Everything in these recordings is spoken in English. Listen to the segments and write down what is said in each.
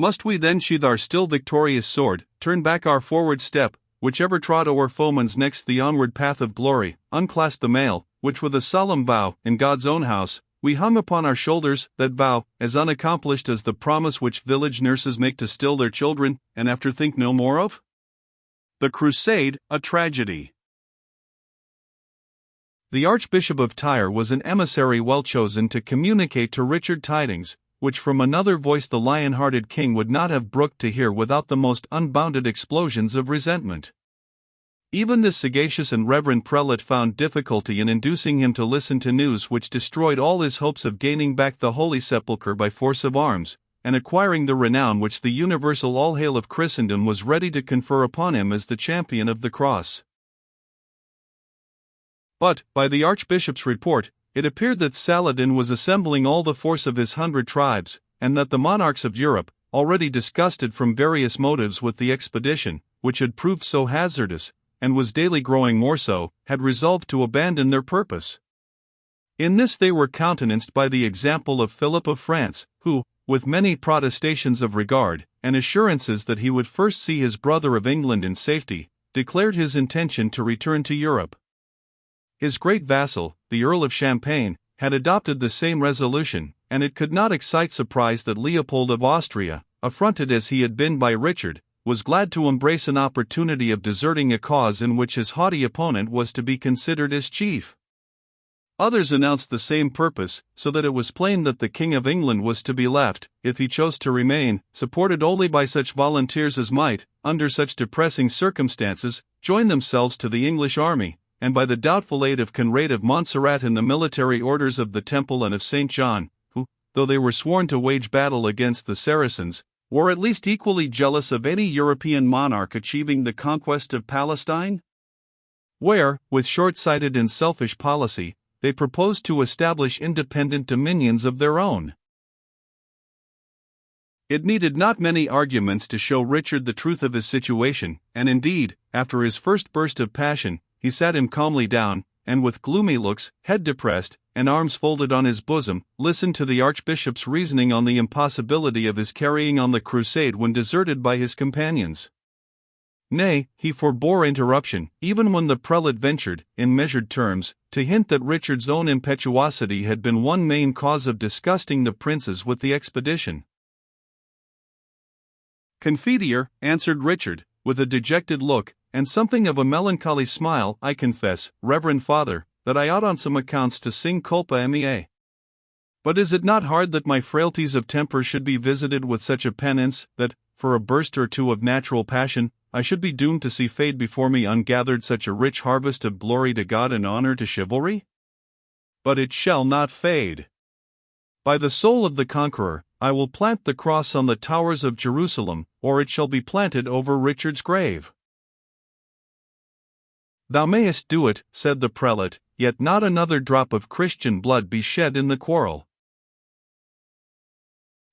Must we then sheathe our still victorious sword, turn back our forward step, whichever trod o'er foeman's necks the onward path of glory, unclasp the mail, which with a solemn vow, in God's own house, we hung upon our shoulders, that vow, as unaccomplished as the promise which village nurses make to still their children, and after think no more of? The Crusade, a tragedy. The Archbishop of Tyre was an emissary well chosen to communicate to Richard tidings, which from another voice the lion-hearted king would not have brooked to hear without the most unbounded explosions of resentment. Even this sagacious and reverend prelate found difficulty in inducing him to listen to news which destroyed all his hopes of gaining back the Holy Sepulchre by force of arms, and acquiring the renown which the universal all-hail of Christendom was ready to confer upon him as the champion of the cross. But, by the Archbishop's report, it appeared that Saladin was assembling all the force of his 100 tribes, and that the monarchs of Europe, already disgusted from various motives with the expedition, which had proved so hazardous, and was daily growing more so, had resolved to abandon their purpose. In this they were countenanced by the example of Philip of France, who, with many protestations of regard, and assurances that he would first see his brother of England in safety, declared his intention to return to Europe. His great vassal, the Earl of Champagne, had adopted the same resolution, and it could not excite surprise that Leopold of Austria, affronted as he had been by Richard, was glad to embrace an opportunity of deserting a cause in which his haughty opponent was to be considered as chief. Others announced the same purpose, so that it was plain that the King of England was to be left, if he chose to remain, supported only by such volunteers as might, under such depressing circumstances, join themselves to the English army, and by the doubtful aid of Conrad of Montserrat in the military orders of the Temple and of St. John, who, though they were sworn to wage battle against the Saracens, were at least equally jealous of any European monarch achieving the conquest of Palestine? Where, with short-sighted and selfish policy, they proposed to establish independent dominions of their own. It needed not many arguments to show Richard the truth of his situation, and indeed, after his first burst of passion, he sat him calmly down, and with gloomy looks, head depressed, and arms folded on his bosom, listened to the Archbishop's reasoning on the impossibility of his carrying on the crusade when deserted by his companions. Nay, he forbore interruption, even when the prelate ventured, in measured terms, to hint that Richard's own impetuosity had been one main cause of disgusting the princes with the expedition. "Confiteor," answered Richard, with a dejected look, and something of a melancholy smile, "I confess, Reverend Father, that I ought on some accounts to sing culpa mea. But is it not hard that my frailties of temper should be visited with such a penance, that, for a burst or two of natural passion, I should be doomed to see fade before me ungathered such a rich harvest of glory to God and honor to chivalry? But it shall not fade. By the soul of the conqueror, I will plant the cross on the towers of Jerusalem, or it shall be planted over Richard's grave." "Thou mayest do it," said the prelate, "yet not another drop of Christian blood be shed in the quarrel."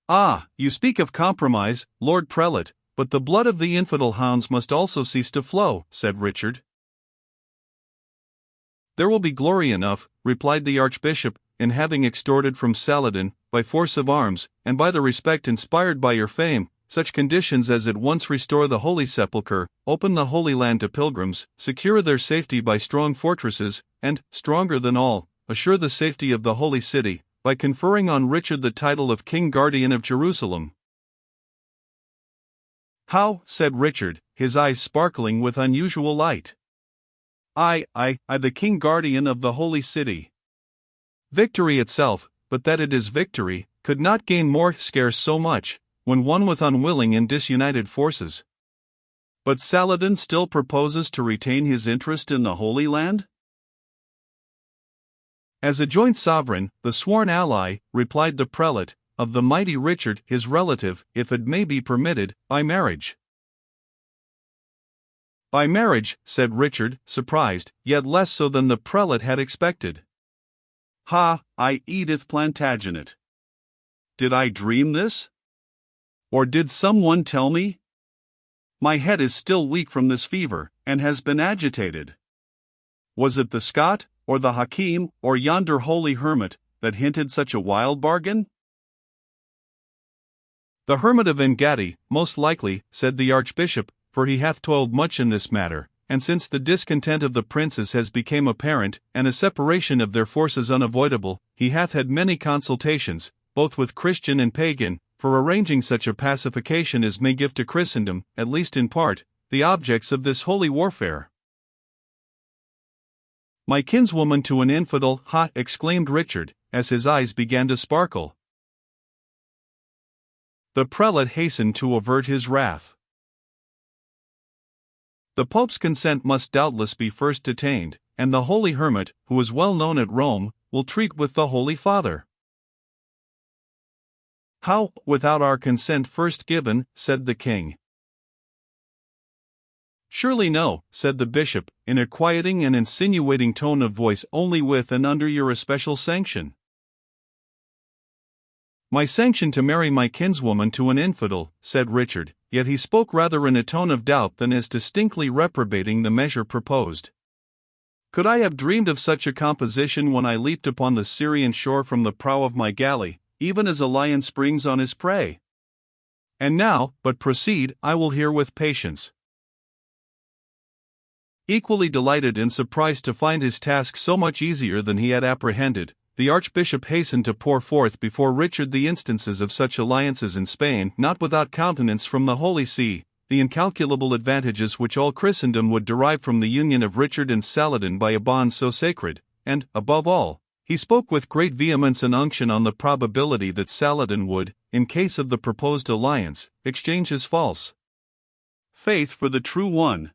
"Ah, you speak of compromise, Lord Prelate, but the blood of the infidel hounds must also cease to flow," said Richard. "There will be glory enough," replied the Archbishop, "in having extorted from Saladin, by force of arms, and by the respect inspired by your fame, such conditions as at once restore the Holy Sepulchre, open the Holy Land to pilgrims, secure their safety by strong fortresses, and, stronger than all, assure the safety of the Holy City, by conferring on Richard the title of King Guardian of Jerusalem." "How?" said Richard, his eyes sparkling with unusual light. I, the King Guardian of the Holy City. Victory itself, but that it is victory, could not gain more, scarce so much, when won with unwilling and disunited forces. But Saladin still proposes to retain his interest in the Holy Land? "As a joint sovereign, the sworn ally," replied the prelate, "of the mighty Richard, his relative, if it may be permitted, by marriage." "By marriage," said Richard, surprised, yet less so than the prelate had expected. "Ha, Edith Plantagenet. Did I dream this? Or did someone tell me? My head is still weak from this fever, and has been agitated. Was it the Scot, or the Hakim, or yonder holy hermit, that hinted such a wild bargain?" "The hermit of Engaddi, most likely," said the archbishop, "for he hath toiled much in this matter, and since the discontent of the princes has become apparent, and a separation of their forces unavoidable, he hath had many consultations, both with Christian and pagan, for arranging such a pacification as may give to Christendom, at least in part, the objects of this holy warfare." "My kinswoman to an infidel, ha!" exclaimed Richard, as his eyes began to sparkle. The prelate hastened to avert his wrath. "The Pope's consent must doubtless be first attained, and the holy hermit, who is well known at Rome, will treat with the Holy Father." "How, without our consent first given?" said the king. "Surely no," said the bishop, in a quieting and insinuating tone of voice, "only with and under your especial sanction." "My sanction to marry my kinswoman to an infidel," said Richard, yet he spoke rather in a tone of doubt than as distinctly reprobating the measure proposed. "Could I have dreamed of such a composition when I leaped upon the Syrian shore from the prow of my galley, even as a lion springs on his prey? And now, but proceed, I will hear with patience." Equally delighted and surprised to find his task so much easier than he had apprehended, the archbishop hastened to pour forth before Richard the instances of such alliances in Spain, not without countenance from the Holy See, the incalculable advantages which all Christendom would derive from the union of Richard and Saladin by a bond so sacred, and, above all, he spoke with great vehemence and unction on the probability that Saladin would, in case of the proposed alliance, exchange his false faith for the true one.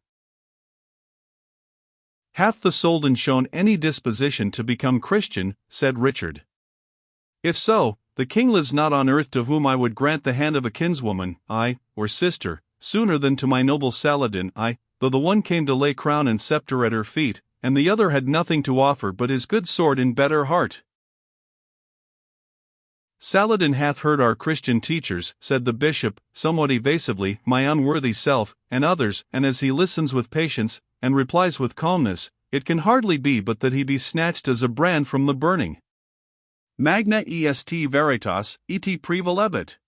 "Hath the Soldan shown any disposition to become Christian?" said Richard. "If so, the king lives not on earth to whom I would grant the hand of a kinswoman, or sister, sooner than to my noble Saladin, though the one came to lay crown and scepter at her feet, and the other had nothing to offer but his good sword and better heart." "Saladin hath heard our Christian teachers," said the bishop, somewhat evasively, "my unworthy self, and others, and as he listens with patience, and replies with calmness, it can hardly be but that he be snatched as a brand from the burning. Magna est veritas, et prevalebit."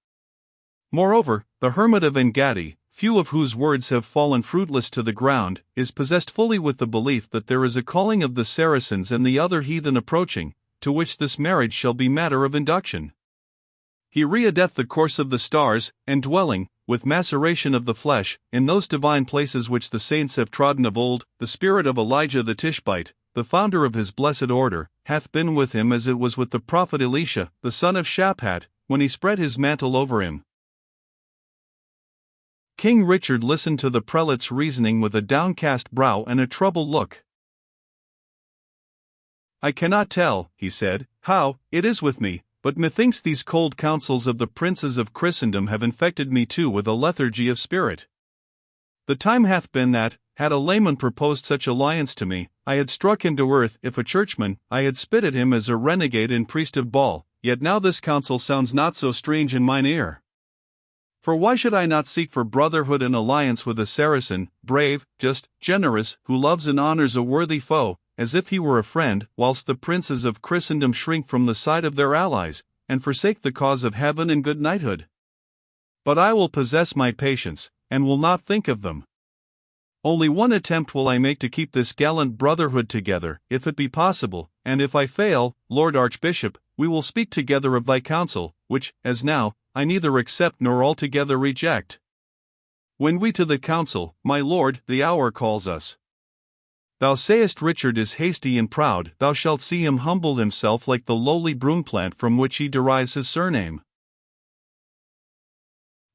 Moreover, the hermit of Engaddi, few of whose words have fallen fruitless to the ground, is possessed fully with the belief that there is a calling of the Saracens and the other heathen approaching, to which this marriage shall be matter of induction. He readeth the course of the stars, and dwelling, with maceration of the flesh, in those divine places which the saints have trodden of old, the spirit of Elijah the Tishbite, the founder of his blessed order, hath been with him as it was with the prophet Elisha, the son of Shaphat, when he spread his mantle over him. King Richard listened to the prelate's reasoning with a downcast brow and a troubled look. "I cannot tell," he said, "how it is with me, but methinks these cold counsels of the princes of Christendom have infected me too with a lethargy of spirit. The time hath been that, had a layman proposed such alliance to me, I had struck him to earth; if a churchman, I had spit at him as a renegade and priest of Baal, yet now this counsel sounds not so strange in mine ear. For why should I not seek for brotherhood and alliance with a Saracen, brave, just, generous, who loves and honors a worthy foe, as if he were a friend, whilst the princes of Christendom shrink from the side of their allies, and forsake the cause of heaven and good knighthood? But I will possess my patience, and will not think of them. Only one attempt will I make to keep this gallant brotherhood together, if it be possible, and if I fail, Lord Archbishop, we will speak together of thy counsel, which, as now, I neither accept nor altogether reject. When we to the council, my lord, the hour calls us. Thou sayest Richard is hasty and proud, thou shalt see him humble himself like the lowly broom plant from which he derives his surname."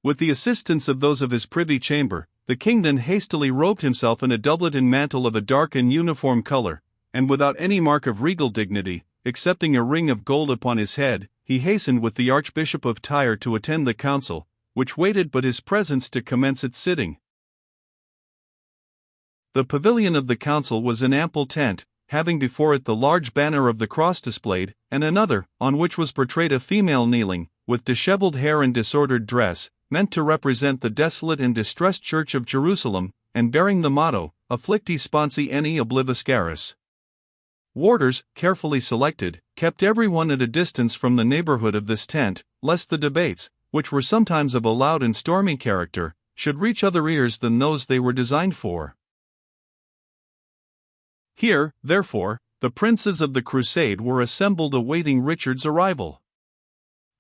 With the assistance of those of his privy chamber, the king then hastily robed himself in a doublet and mantle of a dark and uniform color, and without any mark of regal dignity, excepting a ring of gold upon his head, he hastened with the Archbishop of Tyre to attend the council, which waited but his presence to commence its sitting. The pavilion of the council was an ample tent, having before it the large banner of the cross displayed, and another, on which was portrayed a female kneeling, with dishevelled hair and disordered dress, meant to represent the desolate and distressed Church of Jerusalem, and bearing the motto, Afflicti sponsi eni obliviscaris. Warders, carefully selected, kept everyone at a distance from the neighborhood of this tent, lest the debates, which were sometimes of a loud and stormy character, should reach other ears than those they were designed for. Here, therefore, the princes of the crusade were assembled awaiting Richard's arrival.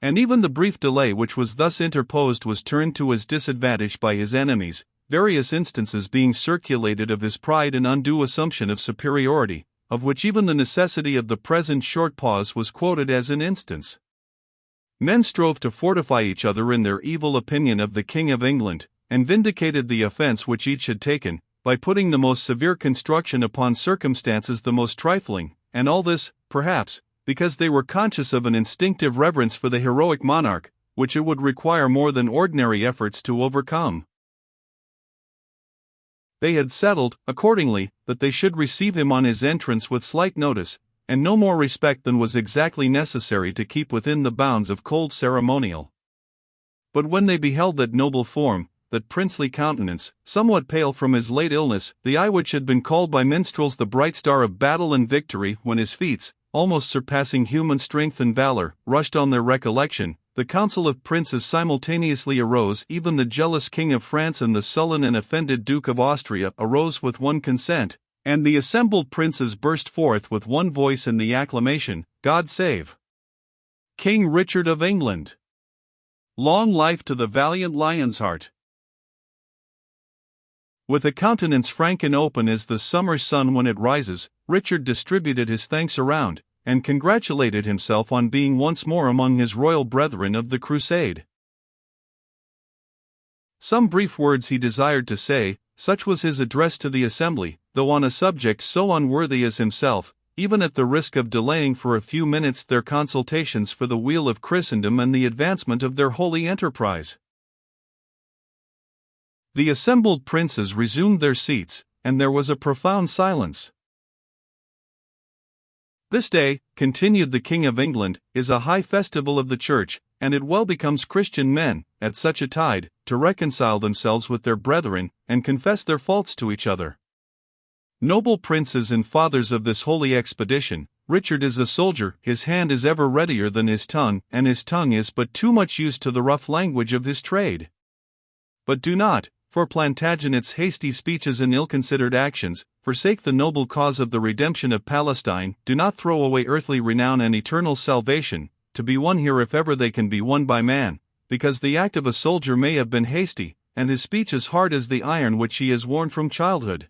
And even the brief delay which was thus interposed was turned to his disadvantage by his enemies, various instances being circulated of his pride and undue assumption of superiority, of which even the necessity of the present short pause was quoted as an instance. Men strove to fortify each other in their evil opinion of the King of England, and vindicated the offence which each had taken, by putting the most severe construction upon circumstances the most trifling, and all this, perhaps, because they were conscious of an instinctive reverence for the heroic monarch, which it would require more than ordinary efforts to overcome. They had settled, accordingly, that they should receive him on his entrance with slight notice, and no more respect than was exactly necessary to keep within the bounds of cold ceremonial. But when they beheld that noble form, that princely countenance, somewhat pale from his late illness, the eye which had been called by minstrels the bright star of battle and victory, when his feats, almost surpassing human strength and valor, rushed on their recollection, the council of princes simultaneously arose. Even the jealous King of France and the sullen and offended Duke of Austria arose with one consent, and the assembled princes burst forth with one voice in the acclamation, "God save King Richard of England! Long life to the valiant Lion's Heart!" With a countenance frank and open as the summer sun when it rises, Richard distributed his thanks around, and congratulated himself on being once more among his royal brethren of the crusade. Some brief words he desired to say, such was his address to the assembly, though on a subject so unworthy as himself, even at the risk of delaying for a few minutes their consultations for the weal of Christendom and the advancement of their holy enterprise. The assembled princes resumed their seats, and there was a profound silence. "This day," continued the King of England, "is a high festival of the Church, and it well becomes Christian men, at such a tide, to reconcile themselves with their brethren, and confess their faults to each other. Noble princes and fathers of this holy expedition, Richard is a soldier, his hand is ever readier than his tongue, and his tongue is but too much used to the rough language of his trade. But do not, for Plantagenet's hasty speeches and ill-considered actions, forsake the noble cause of the redemption of Palestine. Do not throw away earthly renown and eternal salvation, to be won here if ever they can be won by man, because the act of a soldier may have been hasty, and his speech as hard as the iron which he has worn from childhood.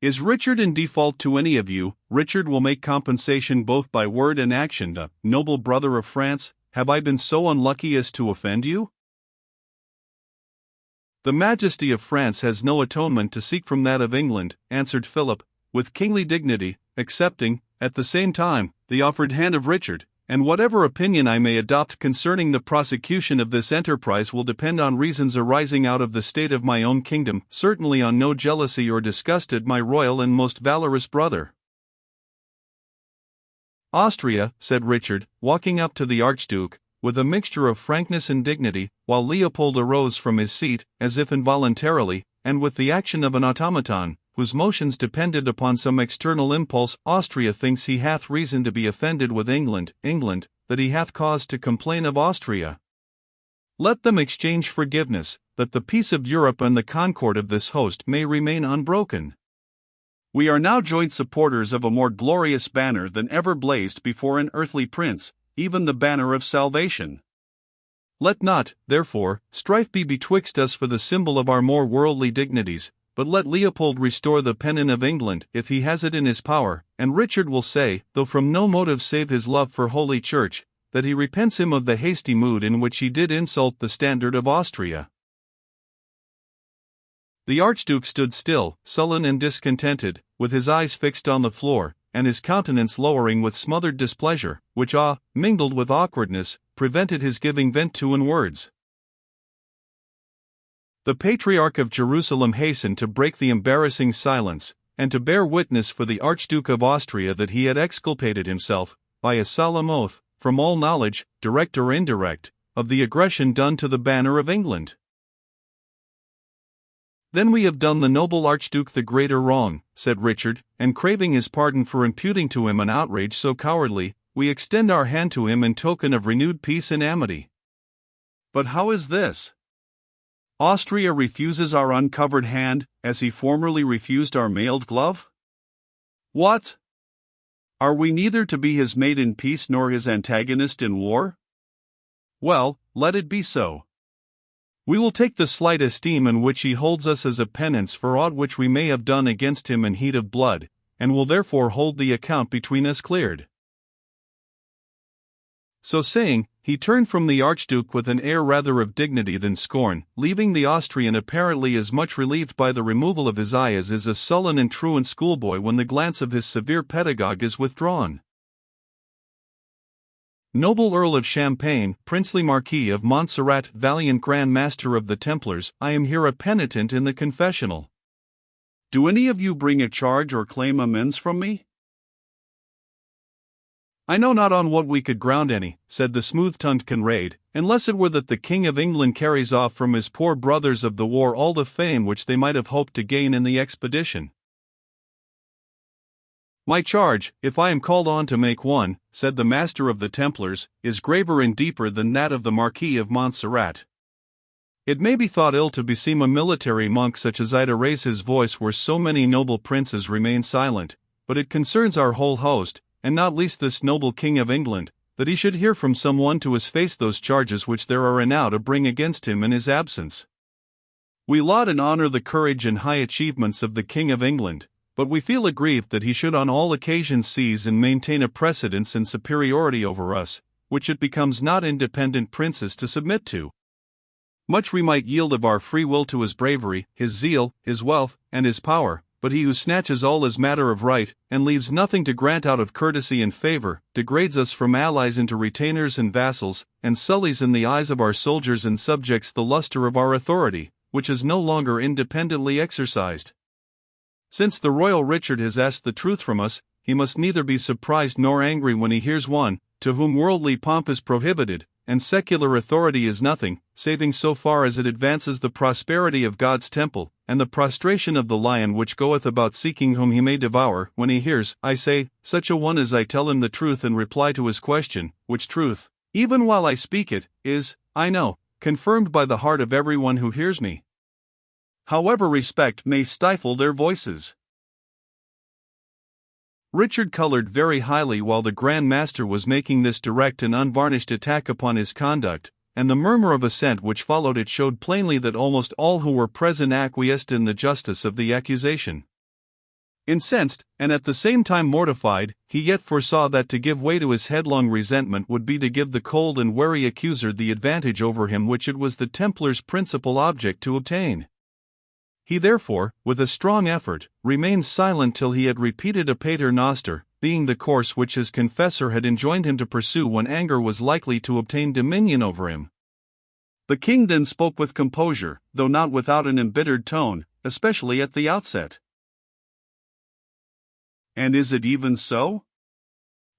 Is Richard in default to any of you? Richard will make compensation both by word and action. Noble brother of France, have I been so unlucky as to offend you? The majesty of France has no atonement to seek from that of England," answered Philip, with kingly dignity, accepting, at the same time, the offered hand of Richard, "and whatever opinion I may adopt concerning the prosecution of this enterprise will depend on reasons arising out of the state of my own kingdom, certainly on no jealousy or disgust at my royal and most valorous brother." "Austria," said Richard, walking up to the Archduke, with a mixture of frankness and dignity, while Leopold arose from his seat, as if involuntarily, and with the action of an automaton, whose motions depended upon some external impulse. "Austria thinks he hath reason to be offended with England, England, that he hath cause to complain of Austria. Let them exchange forgiveness, that the peace of Europe and the concord of this host may remain unbroken. We are now joint supporters of a more glorious banner than ever blazed before an earthly prince, even the banner of salvation. Let not, therefore, strife be betwixt us for the symbol of our more worldly dignities, but let Leopold restore the pennon of England if he has it in his power, and Richard will say, though from no motive save his love for Holy Church, that he repents him of the hasty mood in which he did insult the standard of Austria." The Archduke stood still, sullen and discontented, with his eyes fixed on the floor, and his countenance lowering with smothered displeasure, which awe, mingled with awkwardness, prevented his giving vent to in words. The Patriarch of Jerusalem hastened to break the embarrassing silence, and to bear witness for the Archduke of Austria that he had exculpated himself, by a solemn oath, from all knowledge, direct or indirect, of the aggression done to the banner of England. "Then we have done the noble Archduke the greater wrong," said Richard, "and craving his pardon for imputing to him an outrage so cowardly, we extend our hand to him in token of renewed peace and amity. But how is this? Austria refuses our uncovered hand, as he formerly refused our mailed glove? What? Are we neither to be his mate in peace nor his antagonist in war? Well, let it be so. We will take the slight esteem in which he holds us as a penance for aught which we may have done against him in heat of blood, and will therefore hold the account between us cleared." So saying, he turned from the Archduke with an air rather of dignity than scorn, leaving the Austrian apparently as much relieved by the removal of his eye as is a sullen and truant schoolboy when the glance of his severe pedagogue is withdrawn. "Noble Earl of Champagne, princely Marquis of Montserrat, valiant Grand Master of the Templars, I am here a penitent in the confessional. Do any of you bring a charge or claim amends from me?" "I know not on what we could ground any," said the smooth-tongued Conrade, "unless it were that the King of England carries off from his poor brothers of the war all the fame which they might have hoped to gain in the expedition." "My charge, if I am called on to make one," said the Master of the Templars, "is graver and deeper than that of the Marquis of Montserrat. It may be thought ill to beseem a military monk such as I to raise his voice where so many noble princes remain silent, but it concerns our whole host, and not least this noble King of England, that he should hear from some one to his face those charges which there are enow to bring against him in his absence. We laud and honor the courage and high achievements of the King of England, but we feel aggrieved that he should on all occasions seize and maintain a precedence and superiority over us, which it becomes not independent princes to submit to. Much we might yield of our free will to his bravery, his zeal, his wealth, and his power, but he who snatches all as matter of right, and leaves nothing to grant out of courtesy and favor, degrades us from allies into retainers and vassals, and sullies in the eyes of our soldiers and subjects the luster of our authority, which is no longer independently exercised. Since the royal Richard has asked the truth from us, he must neither be surprised nor angry when he hears one, to whom worldly pomp is prohibited, and secular authority is nothing, saving so far as it advances the prosperity of God's temple, and the prostration of the lion which goeth about seeking whom he may devour, when he hears, I say, such a one as I tell him the truth in reply to his question, which truth, even while I speak it, is, I know, confirmed by the heart of every one who hears me. However respect may stifle their voices." Richard colored very highly while the Grand Master was making this direct and unvarnished attack upon his conduct, and the murmur of assent which followed it showed plainly that almost all who were present acquiesced in the justice of the accusation. Incensed, and at the same time mortified, he yet foresaw that to give way to his headlong resentment would be to give the cold and wary accuser the advantage over him which it was the Templar's principal object to obtain. He therefore, with a strong effort, remained silent till he had repeated a pater noster, being the course which his confessor had enjoined him to pursue when anger was likely to obtain dominion over him. The king then spoke with composure, though not without an embittered tone, especially at the outset. "And is it even so?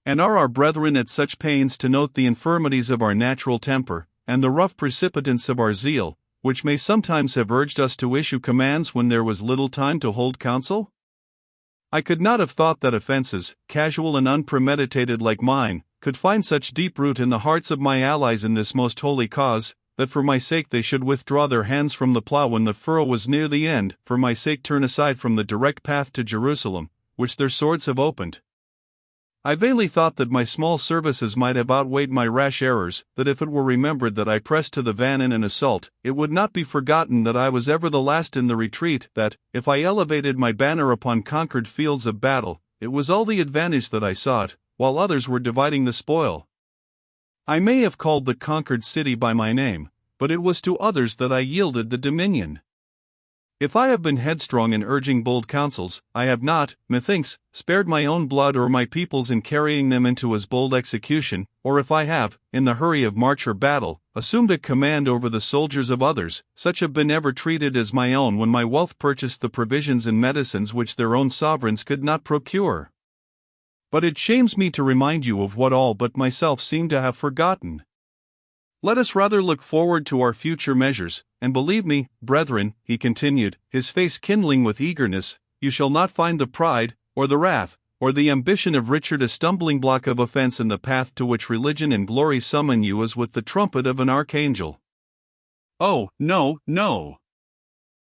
And are our brethren at such pains to note the infirmities of our natural temper, and the rough precipitance of our zeal, which may sometimes have urged us to issue commands when there was little time to hold counsel? I could not have thought that offenses, casual and unpremeditated like mine, could find such deep root in the hearts of my allies in this most holy cause, that for my sake they should withdraw their hands from the plough when the furrow was near the end, for my sake turn aside from the direct path to Jerusalem, which their swords have opened. I vainly thought that my small services might have outweighed my rash errors, that if it were remembered that I pressed to the van in an assault, it would not be forgotten that I was ever the last in the retreat, that, if I elevated my banner upon conquered fields of battle, it was all the advantage that I sought, while others were dividing the spoil. I may have called the conquered city by my name, but it was to others that I yielded the dominion. If I have been headstrong in urging bold counsels, I have not, methinks, spared my own blood or my people's in carrying them into as bold execution, or if I have, in the hurry of march or battle, assumed a command over the soldiers of others, such have been ever treated as my own when my wealth purchased the provisions and medicines which their own sovereigns could not procure. But it shames me to remind you of what all but myself seem to have forgotten. Let us rather look forward to our future measures, and believe me, brethren," he continued, his face kindling with eagerness, "you shall not find the pride, or the wrath, or the ambition of Richard a stumbling block of offense in the path to which religion and glory summon you as with the trumpet of an archangel. Oh, no, no.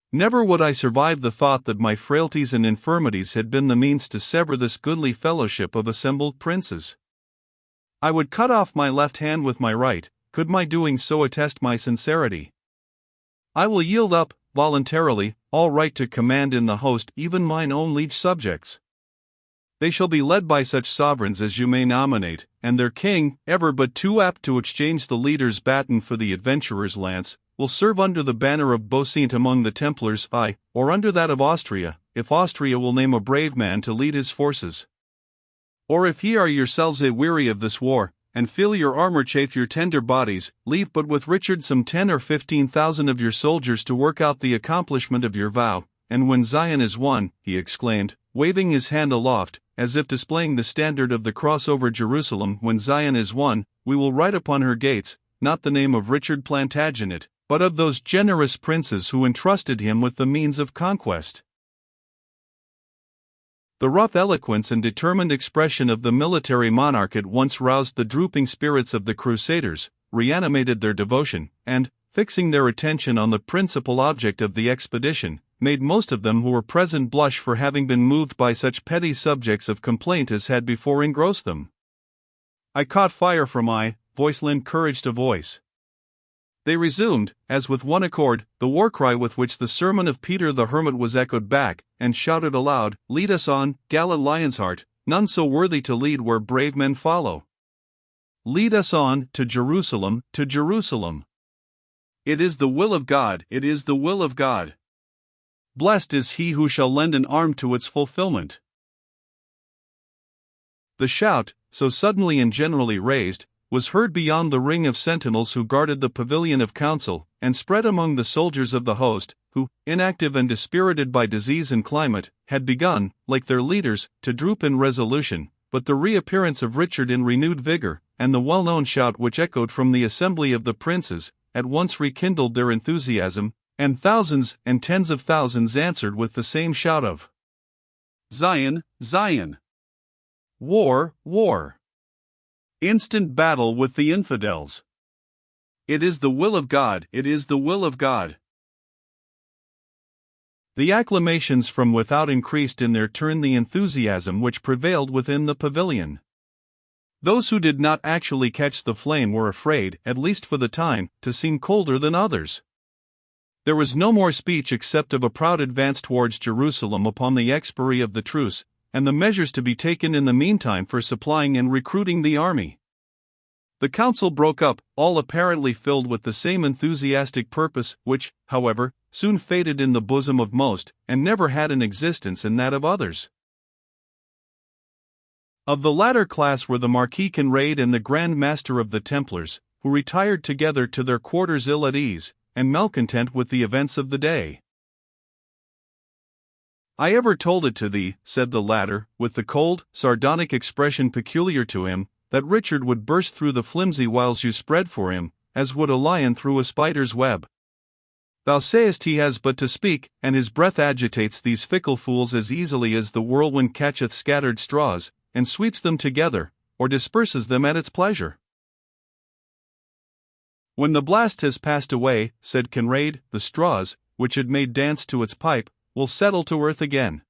Never would I survive the thought that my frailties and infirmities had been the means to sever this goodly fellowship of assembled princes. I would cut off my left hand with my right, could my doing so attest my sincerity. I will yield up, voluntarily, all right to command in the host, even mine own liege subjects. They shall be led by such sovereigns as you may nominate, and their king, ever but too apt to exchange the leader's baton for the adventurer's lance, will serve under the banner of Beaucent among the Templars, aye, or under that of Austria, if Austria will name a brave man to lead his forces. Or if ye are yourselves weary of this war, and feel your armor chafe your tender bodies, leave but with Richard some 10 or 15,000 of your soldiers to work out the accomplishment of your vow, and when Zion is won, he exclaimed, waving his hand aloft, as if displaying the standard of the cross over Jerusalem, when Zion is won, we will write upon her gates, not the name of Richard Plantagenet, but of those generous princes who entrusted him with the means of conquest. The rough eloquence and determined expression of the military monarch at once roused the drooping spirits of the Crusaders, reanimated their devotion, and, fixing their attention on the principal object of the expedition, made most of them who were present blush for having been moved by such petty subjects of complaint as had before engrossed them. I caught fire from eye, voice lent courage to voice. They resumed, as with one accord, the war cry with which the sermon of Peter the Hermit was echoed back, and shouted aloud, "Lead us on, gallant Lion's Heart, none so worthy to lead where brave men follow. Lead us on, to Jerusalem, to Jerusalem. It is the will of God, it is the will of God. Blessed is he who shall lend an arm to its fulfillment." The shout, so suddenly and generally raised, was heard beyond the ring of sentinels who guarded the pavilion of council, and spread among the soldiers of the host, who, inactive and dispirited by disease and climate, had begun, like their leaders, to droop in resolution, but the reappearance of Richard in renewed vigor, and the well-known shout which echoed from the assembly of the princes, at once rekindled their enthusiasm, and thousands and tens of thousands answered with the same shout of "Zion, Zion! War, war! Instant battle with the infidels! It is the will of God, it is the will of God!" The acclamations from without increased in their turn the enthusiasm which prevailed within the pavilion. Those who did not actually catch the flame were afraid, at least for the time, to seem colder than others. There was no more speech except of a proud advance towards Jerusalem upon the expiry of the truce, and the measures to be taken in the meantime for supplying and recruiting the army. The council broke up, all apparently filled with the same enthusiastic purpose, which, however, soon faded in the bosom of most, and never had an existence in that of others. Of the latter class were the Marquis Conrade and the Grand Master of the Templars, who retired together to their quarters ill at ease, and malcontent with the events of the day. "I ever told it to thee," said the latter, with the cold, sardonic expression peculiar to him, "that Richard would burst through the flimsy wiles you spread for him, as would a lion through a spider's web. Thou sayest he has but to speak, and his breath agitates these fickle fools as easily as the whirlwind catcheth scattered straws, and sweeps them together, or disperses them at its pleasure." "When the blast has passed away," said Conrade, "the straws, which it made dance to its pipe, will settle to earth again."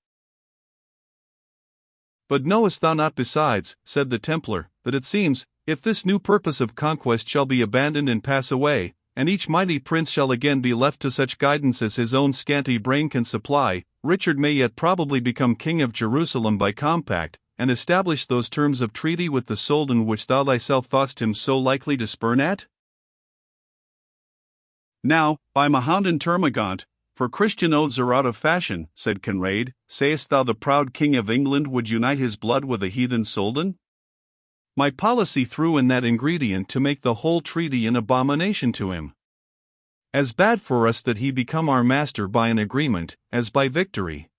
"But knowest thou not besides," said the Templar, "that it seems, if this new purpose of conquest shall be abandoned and pass away, and each mighty prince shall again be left to such guidance as his own scanty brain can supply, Richard may yet probably become king of Jerusalem by compact, and establish those terms of treaty with the Soldan which thou thyself thoughtst him so likely to spurn at?" "Now, by Mahound and Termagant, for Christian oaths are out of fashion," said Conrade, "sayest thou the proud King of England would unite his blood with a heathen Soldan? My policy threw in that ingredient to make the whole treaty an abomination to him. As bad for us that he become our master by an agreement, as by victory.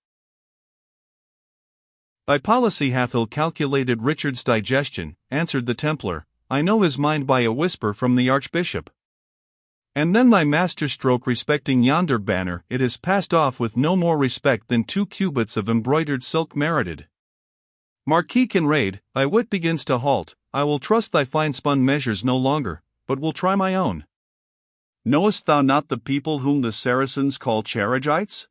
Thy policy hath ill-calculated Richard's digestion," answered the Templar. "I know his mind by a whisper from the Archbishop. And then thy masterstroke respecting yonder banner, it has passed off with no more respect than 2 cubits of embroidered silk merited. Marquis Conrade, thy wit begins to halt. I will trust thy fine-spun measures no longer, but will try my own. Knowest thou not the people whom the Saracens call Charegites?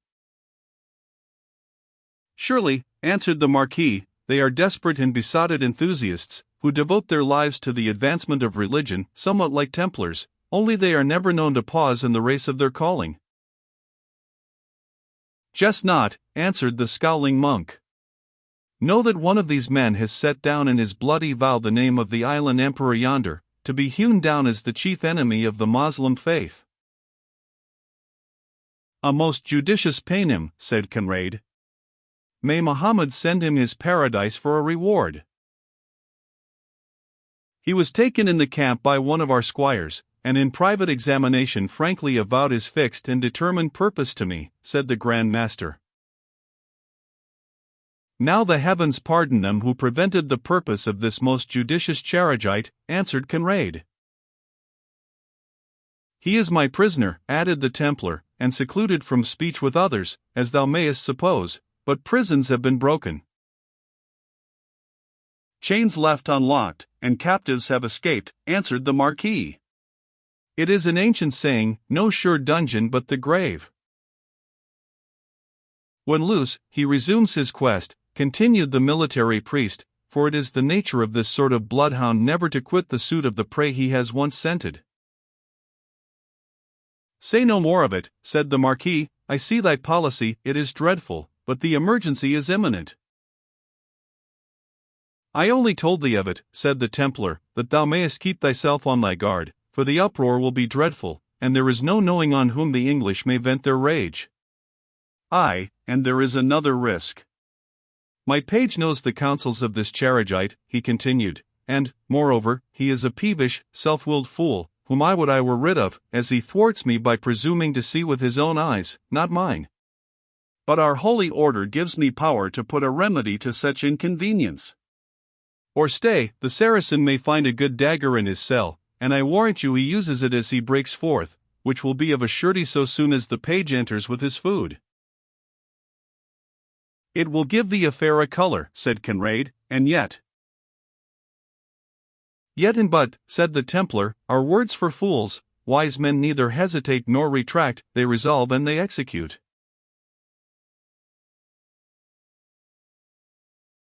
Surely, answered the Marquis, they are desperate and besotted enthusiasts, who devote their lives to the advancement of religion, somewhat like Templars, only they are never known to pause in the race of their calling. Jest not, answered the scowling monk. Know that one of these men has set down in his bloody vow the name of the island emperor yonder, to be hewn down as the chief enemy of the Moslem faith. A most judicious paynim, said Conrad. May Muhammad send him his paradise for a reward. He was taken in the camp by one of our squires, and in private examination frankly avowed his fixed and determined purpose to me, said the Grand Master. Now the heavens pardon them who prevented the purpose of this most judicious Charegite, answered Conrad. He is my prisoner, added the Templar, and secluded from speech with others, as thou mayest suppose, but prisons have been broken. Chains left unlocked, and captives have escaped, answered the Marquis. It is an ancient saying, no sure dungeon but the grave. When loose, he resumes his quest, continued the military priest, for it is the nature of this sort of bloodhound never to quit the suit of the prey he has once scented. Say no more of it, said the Marquis, I see thy policy, it is dreadful, but the emergency is imminent. I only told thee of it, said the Templar, that thou mayest keep thyself on thy guard, for the uproar will be dreadful, and there is no knowing on whom the English may vent their rage. Aye, and there is another risk. My page knows the counsels of this Charegite, he continued, and, moreover, he is a peevish, self-willed fool, whom I would I were rid of, as he thwarts me by presuming to see with his own eyes, not mine. But our holy order gives me power to put a remedy to such inconvenience. Or stay, the Saracen may find a good dagger in his cell, and I warrant you he uses it as he breaks forth, which will be of a surety so soon as the page enters with his food. It will give the affair a color, said Conrad, and yet. Yet and but, said the Templar, are words for fools, wise men neither hesitate nor retract, they resolve and they execute.